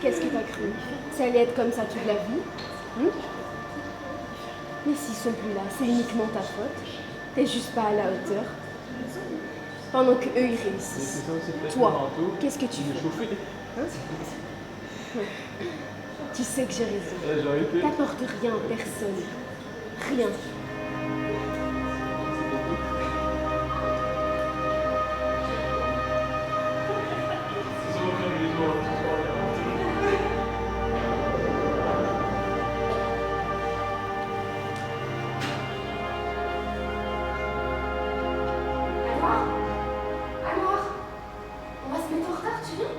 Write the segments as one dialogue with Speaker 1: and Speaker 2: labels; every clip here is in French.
Speaker 1: Qu'est-ce que t'as cru? Ça allait être comme ça toute la vie? Mais s'ils sont plus là, c'est uniquement ta faute. T'es juste pas à la hauteur. Pendant qu'eux, ils réussissent. Toi, qu'est-ce que tu fais? Tu sais que j'ai raison. T'apportes rien à personne. Rien. Alors, on va se mettre en retard, tu viens?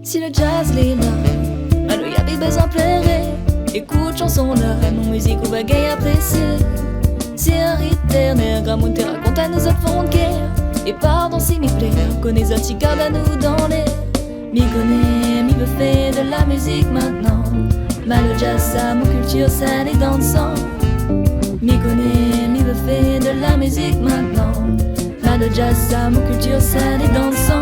Speaker 2: Si le jazz les là, alors y a des besoins pleurés. Écoute chanson là, mon musique ou bagaille appréciée. Si un rythme dernier, Gramoun te raconte à nous autres fonds de guerre. Et pardon si m'y plaît, connais autres qui gardent à nous dans les. M'y connais, m'y me fait de la musique maintenant. Mal le jazz, ça, mon culture, ça les dans le sang. M'y connais, m'y me fait de la musique maintenant. Mal le jazz, ça, mon culture, ça les dans le sang.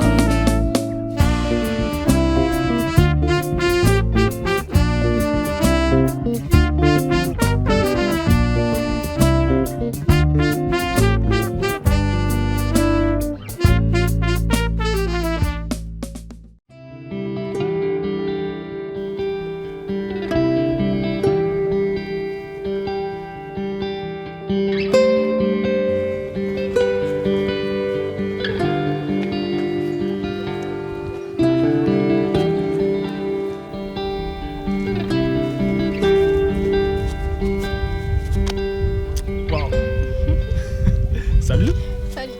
Speaker 3: Salut.
Speaker 4: Salut.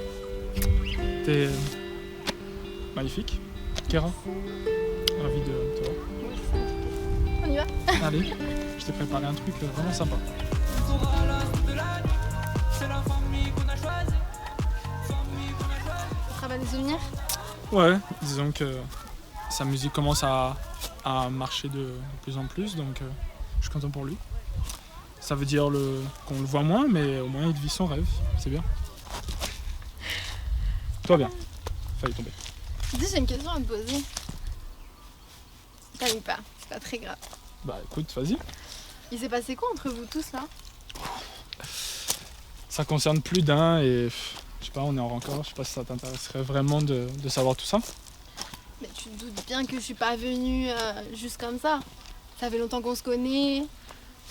Speaker 3: T'es magnifique, Kéra. Ravi de te voir.
Speaker 4: On y va?
Speaker 3: Allez, je t'ai préparé un truc vraiment sympa.
Speaker 4: On travaille des souvenirs?
Speaker 3: Ouais, disons que sa musique commence à marcher de plus en plus, donc je suis content pour lui. Ça veut dire qu'on le voit moins, mais au moins il vit son rêve, c'est bien. Toi bien, failli tomber.
Speaker 4: Dis, j'ai une question à te poser. T'as mis pas, c'est pas très grave.
Speaker 3: Bah écoute, vas-y.
Speaker 4: Il s'est passé quoi entre vous tous là?
Speaker 3: Ça concerne plus d'un et je sais pas, on est en rencard, je sais pas si ça t'intéresserait vraiment de savoir tout ça.
Speaker 4: Mais tu te doutes bien que je suis pas venue juste comme ça. Ça fait longtemps qu'on se connaît.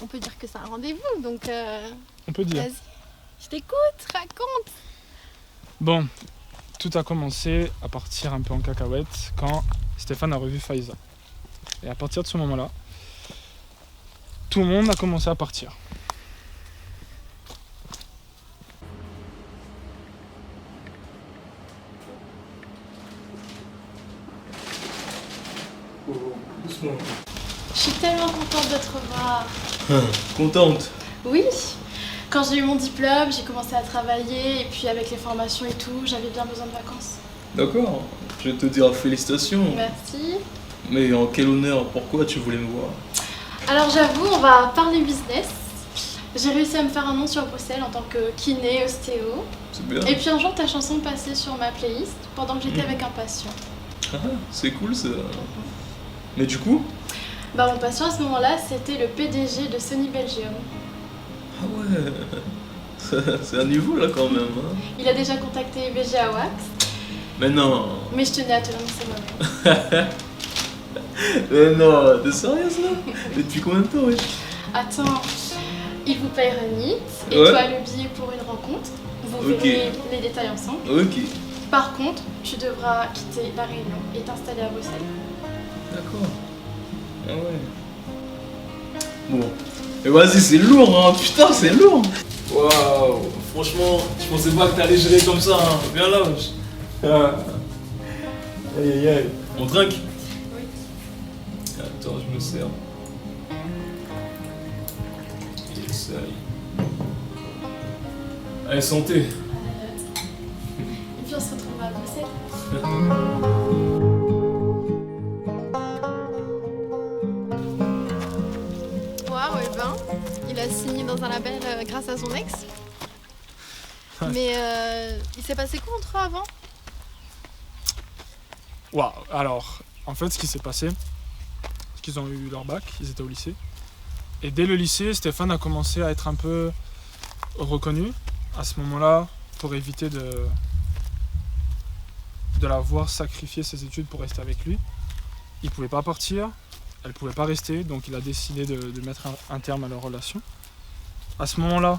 Speaker 4: On peut dire que c'est un rendez-vous, donc
Speaker 3: On peut dire.
Speaker 4: vas-y. Je t'écoute, raconte.
Speaker 3: Bon, tout a commencé à partir un peu en cacahuète quand Stéphane a revu Faiza. Et à partir de ce moment-là, tout le monde a commencé à partir.
Speaker 5: Oh, doucement.
Speaker 4: Je suis tellement contente de te revoir.
Speaker 5: Contente?
Speaker 4: Oui, quand j'ai eu mon diplôme, j'ai commencé à travailler et puis avec les formations et tout, j'avais bien besoin de vacances.
Speaker 5: D'accord, je vais te dire félicitations.
Speaker 4: Merci.
Speaker 5: Mais en quel honneur, pourquoi tu voulais me voir?
Speaker 4: Alors j'avoue, on va parler business. J'ai réussi à me faire un nom sur Bruxelles en tant que kiné, ostéo.
Speaker 5: C'est bien.
Speaker 4: Et puis un jour, ta chanson passait sur ma playlist pendant que j'étais avec un patient.
Speaker 5: Ah, c'est cool ça. Mais du coup?
Speaker 4: Bah mon patient à ce moment-là, c'était le PDG de Sony Belgium.
Speaker 5: Ah ouais, c'est un niveau là quand même. Hein.
Speaker 4: Il a déjà contacté BGA Wax,
Speaker 5: Mais non.
Speaker 4: mais je tenais à te l'annoncer moi-même.
Speaker 5: Mais non, t'es sérieuse là? Mais depuis combien de temps, oui?
Speaker 4: Attends, il vous paye Renit et
Speaker 5: Ouais.
Speaker 4: toi le billet pour une rencontre. Vous verrez les détails ensemble.
Speaker 5: Ok,
Speaker 4: Par contre, tu devras quitter la Réunion et t'installer à Bruxelles.
Speaker 5: d'accord. Ah ouais. Bon. Et vas-y, c'est lourd, hein. Putain, c'est lourd. Waouh. Franchement, je pensais pas que t'allais gérer comme ça. Hein. Viens là, wesh. Ah. Aïe aïe aïe. On trinque?
Speaker 4: Oui.
Speaker 5: Attends, je me sers. Yes, aïe. Allez, santé.
Speaker 4: Et puis on se retrouvera à Bruxelles. Waouh, dans un label grâce à son ex.
Speaker 3: Ouais.
Speaker 4: Mais il s'est passé quoi entre eux avant?
Speaker 3: Waouh, alors, en fait, ce qui s'est passé, c'est qu'ils ont eu leur bac, ils étaient au lycée. Et dès le lycée, Stéphane a commencé à être un peu reconnu. À ce moment-là, pour éviter de la voir sacrifier ses études pour rester avec lui, il ne pouvait pas partir, elle ne pouvait pas rester, donc il a décidé de mettre un terme à leur relation. À ce moment-là,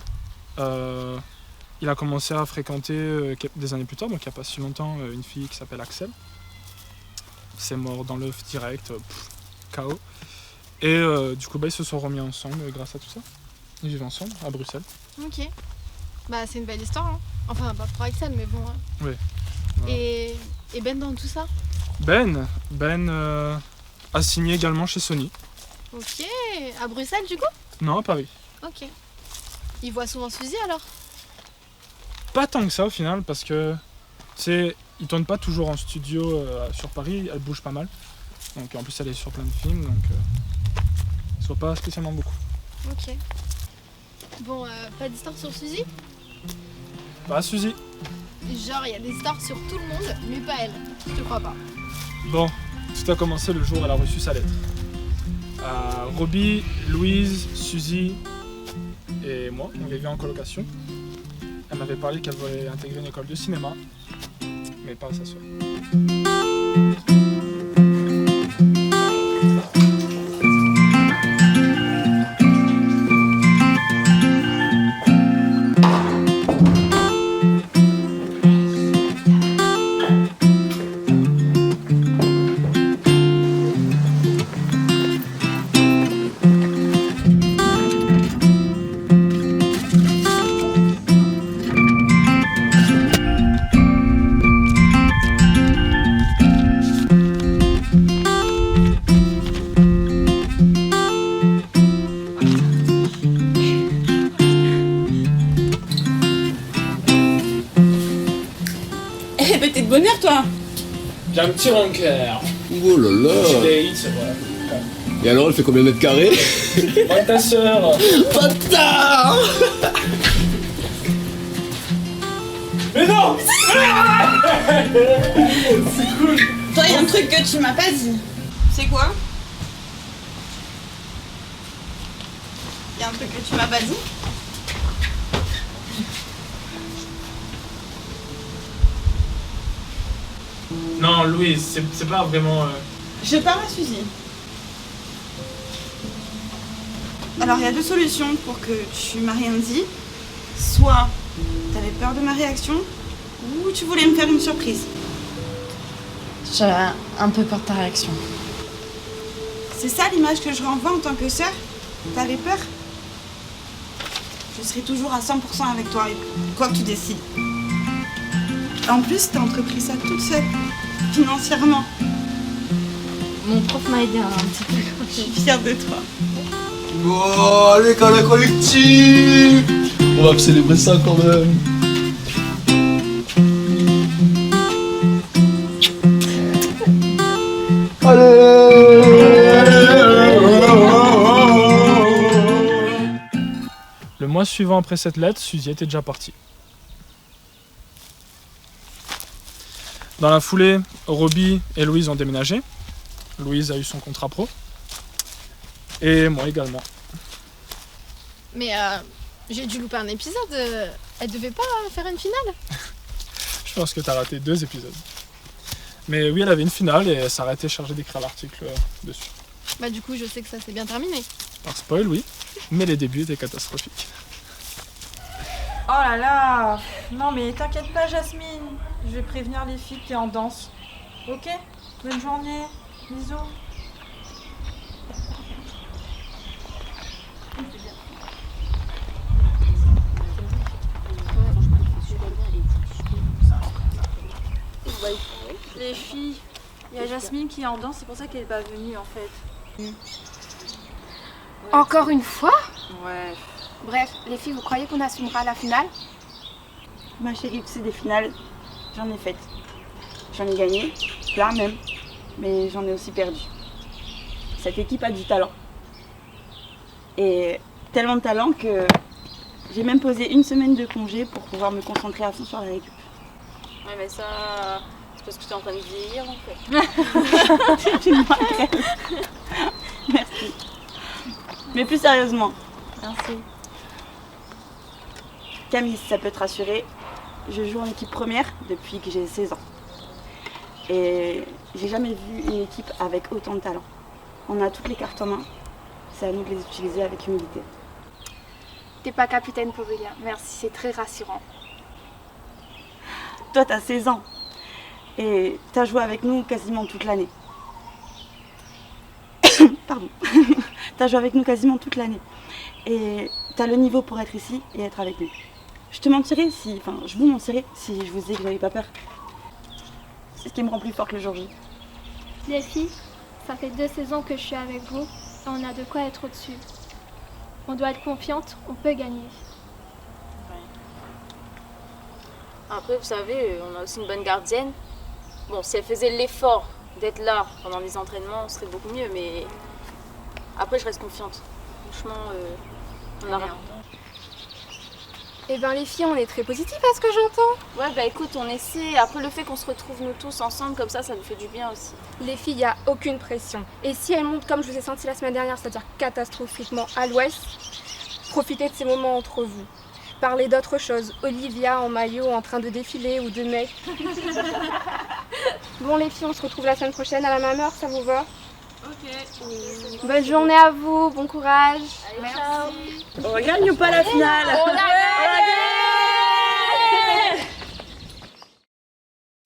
Speaker 3: il a commencé à fréquenter des années plus tard, donc il n'y a pas si longtemps, une fille qui s'appelle Axel. C'est mort dans l'œuf direct, KO. Et du coup, ils se sont remis ensemble grâce à tout ça. Ils vivent ensemble à Bruxelles.
Speaker 4: Ok. Bah c'est une belle histoire, hein. Enfin pas pour Axel, mais bon. Hein.
Speaker 3: Oui. Voilà.
Speaker 4: Et Ben dans tout ça?
Speaker 3: Ben a signé également chez Sony.
Speaker 4: Ok. À Bruxelles du coup?
Speaker 3: Non, à Paris.
Speaker 4: Ok. Il voit souvent Suzy alors?
Speaker 3: Pas tant que ça au final, parce que il tourne pas toujours en studio sur Paris, elle bouge pas mal. Donc en plus elle est sur plein de films, donc il se voit pas spécialement beaucoup.
Speaker 4: Ok. Bon, pas d'histoire sur Suzy?
Speaker 3: Bah Suzy.
Speaker 4: Genre il y a des histoires sur tout le monde, mais pas elle. Je te crois pas.
Speaker 3: Bon, tout a commencé le jour où elle a reçu sa lettre. Roby, Louise, Suzy et moi, on vivait en colocation. Elle m'avait parlé qu'elle voulait intégrer une école de cinéma, mais pas à sa sœur.
Speaker 6: T'es de bonheur, toi.
Speaker 3: J'ai un petit rancœur.
Speaker 5: Oh là là.
Speaker 3: C'est vrai.
Speaker 5: Et alors, elle fait combien de mètres carrés?
Speaker 3: Moi ta sœur.
Speaker 5: Bâtard.
Speaker 3: Mais non.
Speaker 6: Toi, il y a un truc que tu m'as pas dit. C'est quoi? Il y a un truc que tu m'as pas dit?
Speaker 3: Non, Louise, c'est pas vraiment...
Speaker 6: Je parle à Suzy. Alors, il y a deux solutions pour que tu m'as rien dit. Soit t'avais peur de ma réaction, ou tu voulais me faire une surprise.
Speaker 7: J'avais un peu peur de ta réaction.
Speaker 6: C'est ça l'image que je renvoie en tant que sœur? T'avais peur? Je serai toujours à 100% avec toi, quoi que tu décides. En plus, t'as entrepris ça toute seule, financièrement.
Speaker 7: Mon prof m'a aidé un petit peu.
Speaker 6: Je suis fière de toi.
Speaker 5: Oh, allez, câlin collectif. On va célébrer ça quand même.
Speaker 3: Le mois suivant après cette lettre, Suzy était déjà partie. Dans la foulée, Roby et Louise ont déménagé. Louise a eu son contrat pro. Et moi également.
Speaker 4: Mais j'ai dû louper un épisode. Elle devait pas faire une finale?
Speaker 3: Je pense que t'as raté 2 épisodes. Mais oui, elle avait une finale et ça aurait été chargé d'écrire l'article dessus.
Speaker 4: Bah du coup, je sais que ça s'est bien terminé.
Speaker 3: Par spoil, oui. Mais les débuts étaient catastrophiques.
Speaker 8: Oh là là. Non mais t'inquiète pas Jasmine. Je vais prévenir les filles que t'es en danse. Ok? Bonne journée. Bisous. Les filles, il y a Jasmine qui est en danse, c'est pour ça qu'elle est pas venue en fait.
Speaker 1: Encore une fois?
Speaker 8: Ouais.
Speaker 1: Bref, les filles, vous croyez qu'on assumera la finale?
Speaker 6: Ma chérie, tu sais, des finales, j'en ai faites. J'en ai gagné, plein même, mais j'en ai aussi perdu. Cette équipe a du talent. Et tellement de talent que J'ai même posé 1 semaine de congé pour pouvoir me concentrer à fond sur la récup.
Speaker 9: Ouais, mais ça, c'est parce que tu es en train de vieillir en fait.
Speaker 6: Tu me rappelles. Merci. Mais plus sérieusement.
Speaker 9: Merci.
Speaker 6: Camille, si ça peut te rassurer, je joue en équipe première depuis que j'ai 16 ans. Et j'ai jamais vu une équipe avec autant de talent. On a toutes les cartes en main. C'est à nous de les utiliser avec humilité.
Speaker 1: T'es pas capitaine pour rien. Merci, c'est très rassurant.
Speaker 6: Toi, t'as 16 ans. Et t'as joué avec nous quasiment toute l'année. Pardon. T'as joué avec nous quasiment toute l'année. Et t'as le niveau pour être ici et être avec nous. Je vous mentirais si je vous disais que j'avais pas peur. C'est ce qui me rend plus forte le jour J.
Speaker 10: Les filles, ça fait 2 saisons que je suis avec vous et on a de quoi être au-dessus. On doit être confiante, on peut gagner.
Speaker 9: Après, vous savez, on a aussi une bonne gardienne. Bon, si elle faisait l'effort d'être là pendant les entraînements, ce serait beaucoup mieux, mais après, je reste confiante. Franchement, on a rien.
Speaker 1: Eh ben les filles, on est très positifs à ce que j'entends.
Speaker 9: Ouais, bah écoute, on essaie. Après, le fait qu'on se retrouve nous tous ensemble comme ça nous fait du bien aussi.
Speaker 1: Les filles, il n'y a aucune pression. Et si elles montent comme je vous ai senti la semaine dernière, c'est-à-dire catastrophiquement à l'ouest, profitez de ces moments entre vous. Parlez d'autre chose. Olivia en maillot en train de défiler ou de mec. Bon les filles, on se retrouve la semaine prochaine à la même heure, ça vous va?
Speaker 9: Ok.
Speaker 1: Bonne journée à vous, bon courage.
Speaker 9: Allez, merci.
Speaker 6: On gagne ou pas la finale?
Speaker 1: On a gagné!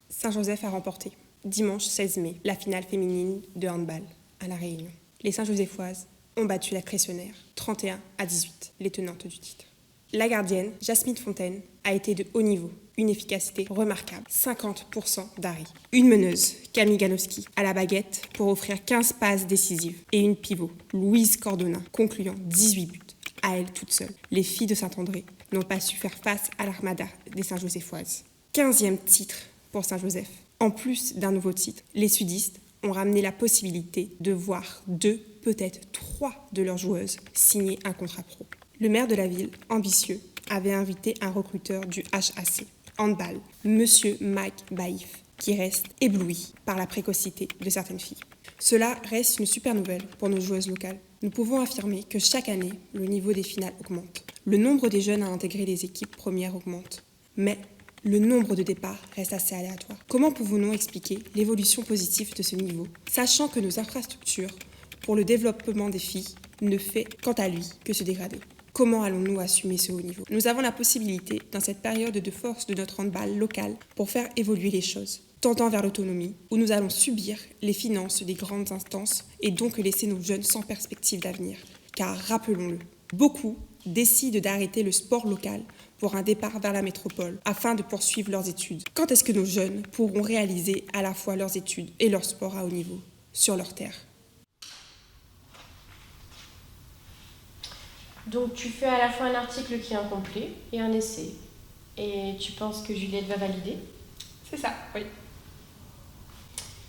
Speaker 11: Saint-Joseph a remporté, dimanche 16 mai, la finale féminine de handball à La Réunion. Les Saint-Josephoises ont battu la Cressonnière 31-18, les tenantes du titre. La gardienne, Jasmine Fontaine, a été de haut niveau, une efficacité remarquable, 50% d'arrêt. Une meneuse, Camille Ganowski, à la baguette pour offrir 15 passes décisives. Et une pivot, Louise Cordona, concluant 18 buts, à elle toute seule. Les filles de Saint-André n'ont pas su faire face à l'armada des Saint-Josephoises. 15e titre pour Saint-Joseph. En plus d'un nouveau titre, les sudistes ont ramené la possibilité de voir 2, peut-être 3 de leurs joueuses signer un contrat pro. Le maire de la ville, ambitieux, avait invité un recruteur du HAC, handball, Monsieur Mike Baïf, qui reste ébloui par la précocité de certaines filles. Cela reste une super nouvelle pour nos joueuses locales. Nous pouvons affirmer que chaque année, le niveau des finales augmente. Le nombre des jeunes à intégrer les équipes premières augmente. Mais le nombre de départs reste assez aléatoire. Comment pouvons-nous expliquer l'évolution positive de ce niveau, sachant que nos infrastructures pour le développement des filles ne fait quant à lui que se dégrader? Comment allons-nous assumer ce haut niveau? Nous avons la possibilité, dans cette période de force de notre handball local, pour faire évoluer les choses, tendant vers l'autonomie, où nous allons subir les finances des grandes instances et donc laisser nos jeunes sans perspective d'avenir. Car rappelons-le, beaucoup décident d'arrêter le sport local pour un départ vers la métropole afin de poursuivre leurs études. Quand est-ce que nos jeunes pourront réaliser à la fois leurs études et leur sport à haut niveau, sur leur terre?
Speaker 12: Donc tu fais à la fois un article qui est incomplet et un essai. Et tu penses que Juliette va valider?
Speaker 11: C'est ça, oui.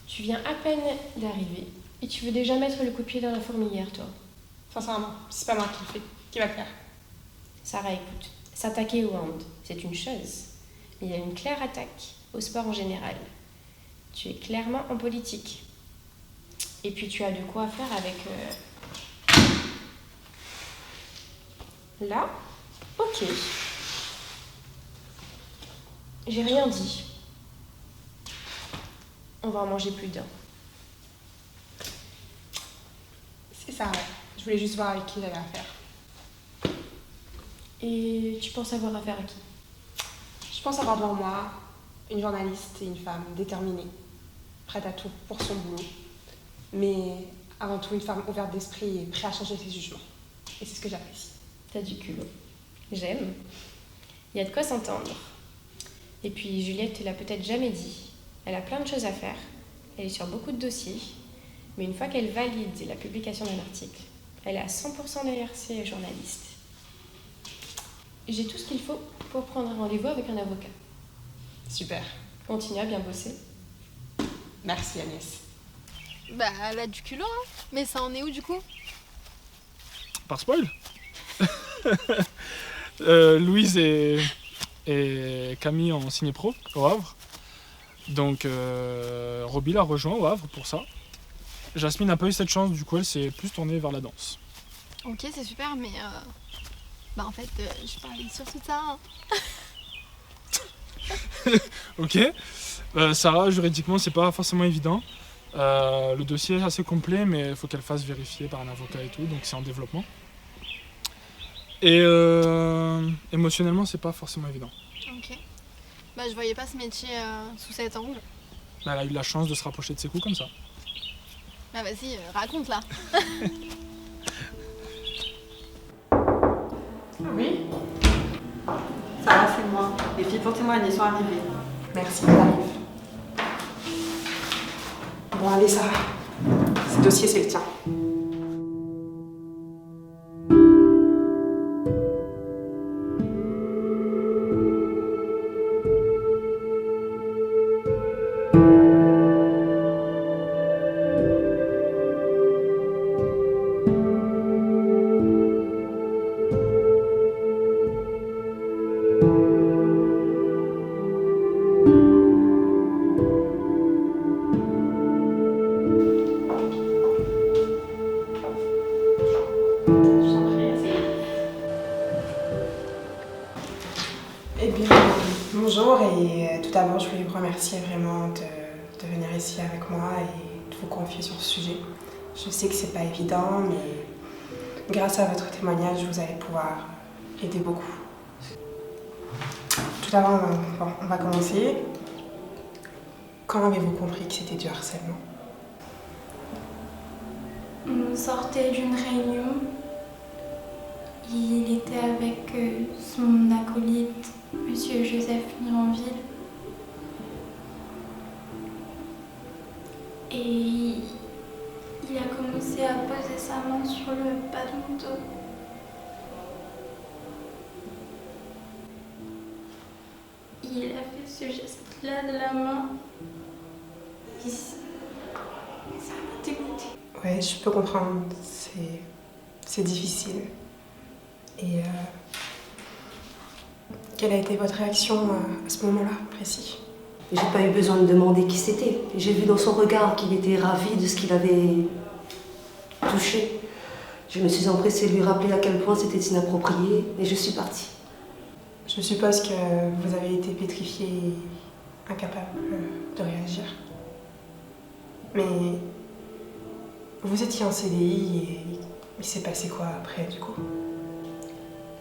Speaker 12: Tu viens à peine d'arriver et tu veux déjà mettre le coup de pied dans la fourmilière, toi.
Speaker 11: Sincèrement, c'est pas moi qui le fais. Qui va le faire?
Speaker 12: Sarah, écoute, s'attaquer au hand, c'est une chose. Mais il y a une claire attaque au sport en général. Tu es clairement en politique. Et puis tu as de quoi faire avec... Là, ok. J'ai rien dit. On va en manger plus d'un.
Speaker 11: C'est ça, ouais. Je voulais juste voir avec qui j'avais affaire.
Speaker 12: Et tu penses avoir affaire à qui?
Speaker 11: Je pense avoir devant moi une journaliste et une femme déterminée, prête à tout pour son boulot. Mais avant tout, une femme ouverte d'esprit et prête à changer ses jugements. Et c'est ce que j'apprécie.
Speaker 12: T'as du culot. J'aime. Il y a de quoi s'entendre. Et puis Juliette te l'a peut-être jamais dit. Elle a plein de choses à faire. Elle est sur beaucoup de dossiers. Mais une fois qu'elle valide la publication d'un article, elle est à 100% derrière ses journalistes. J'ai tout ce qu'il faut pour prendre un rendez-vous avec un avocat.
Speaker 11: Super.
Speaker 12: Continue à bien bosser.
Speaker 11: Merci Agnès.
Speaker 4: Bah, elle a du culot, hein. Mais ça en est où du coup?
Speaker 3: Par spoil? Louise et Camille ont signé pro au Havre. Donc Roby l'a rejoint au Havre pour ça. Jasmine n'a pas eu cette chance, du coup elle s'est plus tournée vers la danse.
Speaker 4: Ok, c'est super, mais en fait, je parlais surtout de ça. Hein.
Speaker 3: Ok. Sarah, juridiquement, c'est pas forcément évident. Le dossier est assez complet, mais il faut qu'elle fasse vérifier par un avocat et tout, donc c'est en développement. Et émotionnellement, c'est pas forcément évident.
Speaker 4: Ok. Je voyais pas ce métier sous cet angle.
Speaker 3: Elle a eu la chance de se rapprocher de ses coups comme ça.
Speaker 4: Bah vas-y, raconte là.
Speaker 6: Oui. Sarah, c'est moi. Les filles pour témoigner sont arrivées.
Speaker 11: Merci, j'arrive. Bon, allez, Sarah. Ce dossier, c'est le tien. Eh bien, bonjour et tout d'abord je voulais vous remercier vraiment de venir ici avec moi et de vous confier sur ce sujet. Je sais que c'est pas évident, mais grâce à votre témoignage, vous allez pouvoir aider beaucoup. Tout d'abord, on va commencer. Quand avez-vous compris que c'était du harcèlement?
Speaker 10: On sortait d'une réunion. Il était avec son acolyte, Monsieur Joseph Miranville. Et il a commencé à poser sa main sur le bas de mon dos. Il a fait ce geste-là de la main. Et ça m'a dégoûtée.
Speaker 11: Ouais, je peux comprendre. C'est difficile. Et quelle a été votre réaction à ce moment-là précis?
Speaker 13: J'ai pas eu besoin de demander qui c'était. J'ai vu dans son regard qu'il était ravi de ce qu'il avait touché. Je me suis empressée de lui rappeler à quel point c'était inapproprié et je suis partie.
Speaker 11: Je suppose que vous avez été pétrifiée et incapable de réagir. Mais vous étiez en CDI et il s'est passé quoi après du coup?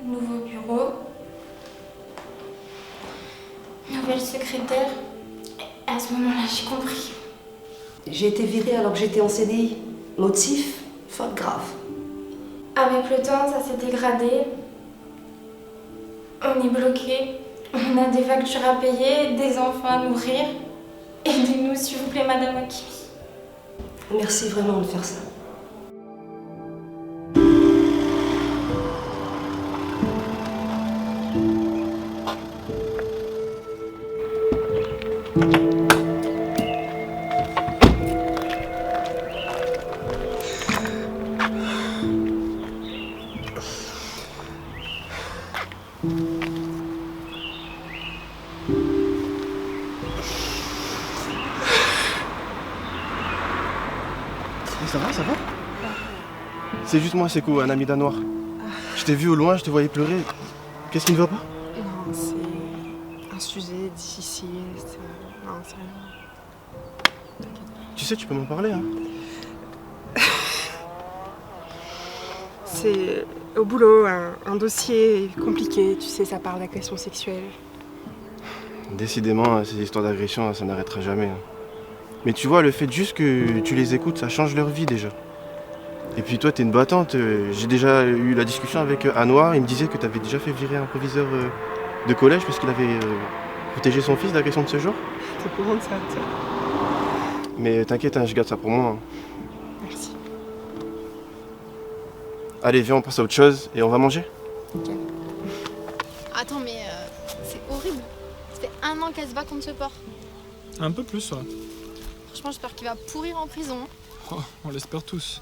Speaker 10: Nouveau bureau, nouvelle secrétaire. Et à ce moment-là, j'ai compris.
Speaker 13: J'ai été virée alors que j'étais en CDI. Motif, faute grave.
Speaker 10: Avec le temps, ça s'est dégradé. On est bloqué. On a des factures à payer, des enfants à nourrir. Aidez-nous, s'il vous plaît, Madame Akimi.
Speaker 13: Merci vraiment de faire ça.
Speaker 14: Ça va? C'est juste moi, Sekou, un ami danois. Je t'ai vu au loin, je te voyais pleurer. Qu'est-ce qui ne va pas?
Speaker 11: Non, c'est un sujet difficile. Non, c'est rien.
Speaker 14: Tu sais, tu peux m'en parler, hein?
Speaker 11: C'est au boulot, un dossier compliqué. Tu sais, ça parle d'agression sexuelle.
Speaker 14: Décidément, ces histoires d'agression, ça n'arrêtera jamais. Hein. Mais tu vois, le fait juste que tu les écoutes, ça change leur vie déjà. Et puis toi, t'es une battante. J'ai déjà eu la discussion avec Anouar. Il me disait que t'avais déjà fait virer un proviseur de collège parce qu'il avait protégé son fils d'agression de ce genre.
Speaker 11: T'es au courant de ça, toi?
Speaker 14: Mais t'inquiète, hein, je garde ça pour moi. Hein.
Speaker 11: Merci.
Speaker 14: Allez, viens, on passe à autre chose et on va manger.
Speaker 11: Okay.
Speaker 4: Attends, mais c'est horrible. Ça fait 1 an qu'elle se bat contre ce porc.
Speaker 3: Un peu plus, ouais.
Speaker 4: Franchement, j'espère qu'il va pourrir en prison.
Speaker 3: Oh, on l'espère tous.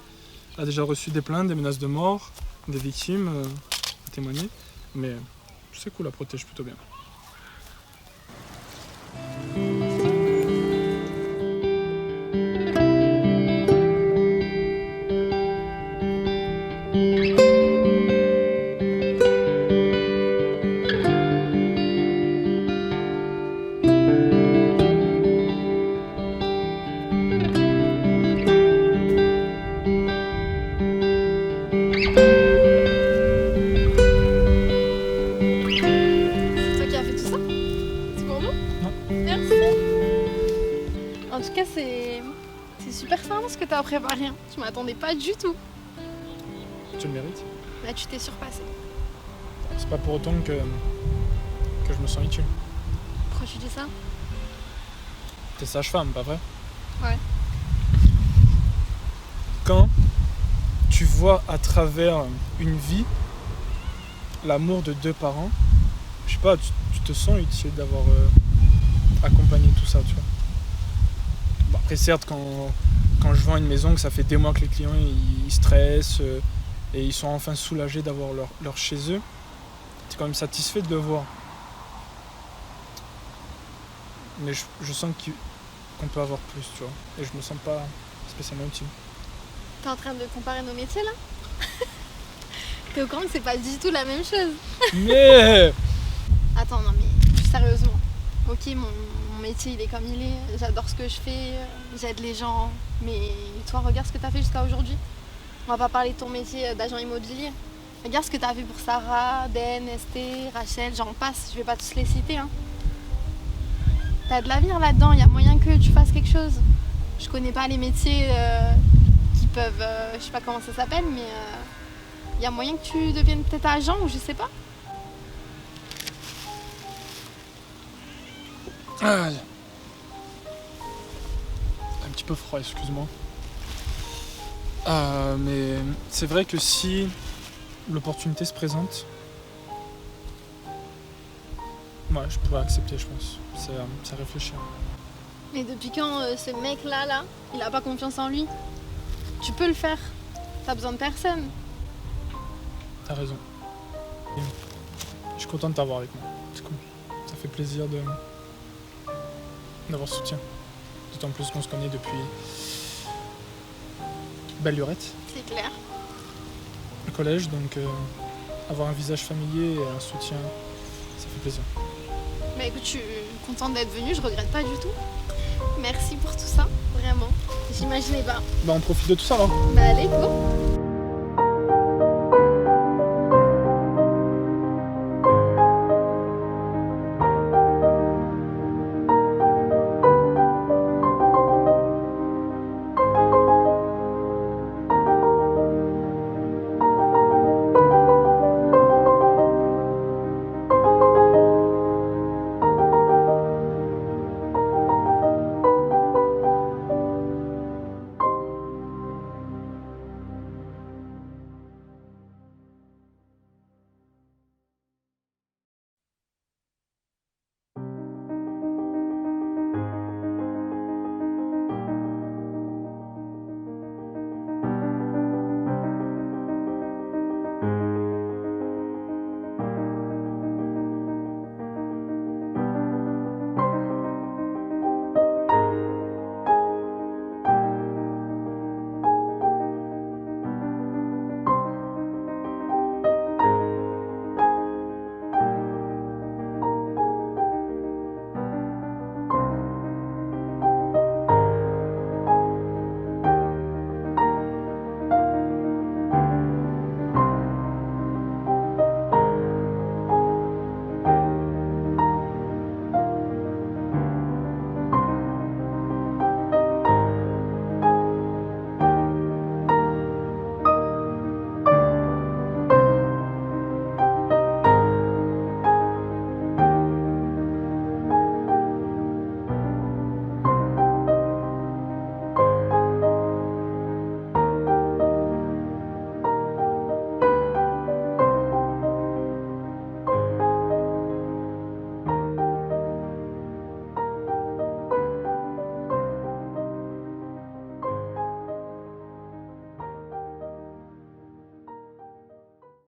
Speaker 3: Elle a déjà reçu des plaintes, des menaces de mort, des victimes à témoigner. Mais c'est cool, elle protège plutôt bien.
Speaker 4: En tout cas, c'est super sympa ce que t'as préparé. Hein. Je m'attendais pas du tout.
Speaker 3: Tu le mérites.
Speaker 4: Là, tu t'es surpassé.
Speaker 3: C'est pas pour autant que je me sens utile.
Speaker 4: Pourquoi tu dis ça?
Speaker 3: T'es sage-femme, pas vrai?
Speaker 4: Ouais.
Speaker 3: Quand tu vois à travers une vie l'amour de deux parents, je sais pas, tu te sens utile d'avoir accompagné tout ça, tu vois. Bon, après certes, quand je vends une maison, que ça fait des mois que les clients ils stressent et ils sont enfin soulagés d'avoir leur chez eux, t'es quand même satisfait de le voir. Mais je sens qu'on peut avoir plus, tu vois, et je me sens pas spécialement utile.
Speaker 4: T'es en train de comparer nos métiers là? T'es au courant que c'est pas du tout la même chose?
Speaker 3: Mais
Speaker 4: Attends, non mais sérieusement. Ok, mon métier il est comme il est, j'adore ce que je fais, j'aide les gens, mais toi regarde ce que t'as fait jusqu'à aujourd'hui. On va pas parler de ton métier d'agent immobilier. Regarde ce que t'as fait pour Sarah, Ben, Esté, Rachel, j'en passe, je vais pas tous les citer. Hein. T'as de l'avenir là-dedans, il y a moyen que tu fasses quelque chose. Je connais pas les métiers qui peuvent, je sais pas comment ça s'appelle, mais il y a moyen que tu deviennes peut-être agent ou je sais pas.
Speaker 3: Aïe. Un petit peu froid, excuse-moi. Mais c'est vrai que si l'opportunité se présente, ouais, je pourrais accepter, je pense. C'est réfléchir.
Speaker 4: Mais depuis quand ce mec-là, il a pas confiance en lui? Tu peux le faire. T'as besoin de personne.
Speaker 3: T'as raison. Je suis content de t'avoir avec moi. C'est cool. Ça fait plaisir d'avoir ce soutien. D'autant plus qu'on se connaît depuis belle lurette.
Speaker 4: C'est clair.
Speaker 3: Le collège, donc avoir un visage familier et un soutien, ça fait plaisir.
Speaker 4: Bah écoute, je suis contente d'être venue, je regrette pas du tout. Merci pour tout ça, vraiment. J'imaginais pas.
Speaker 3: Bah on profite de tout ça alors.
Speaker 4: Bah allez, go.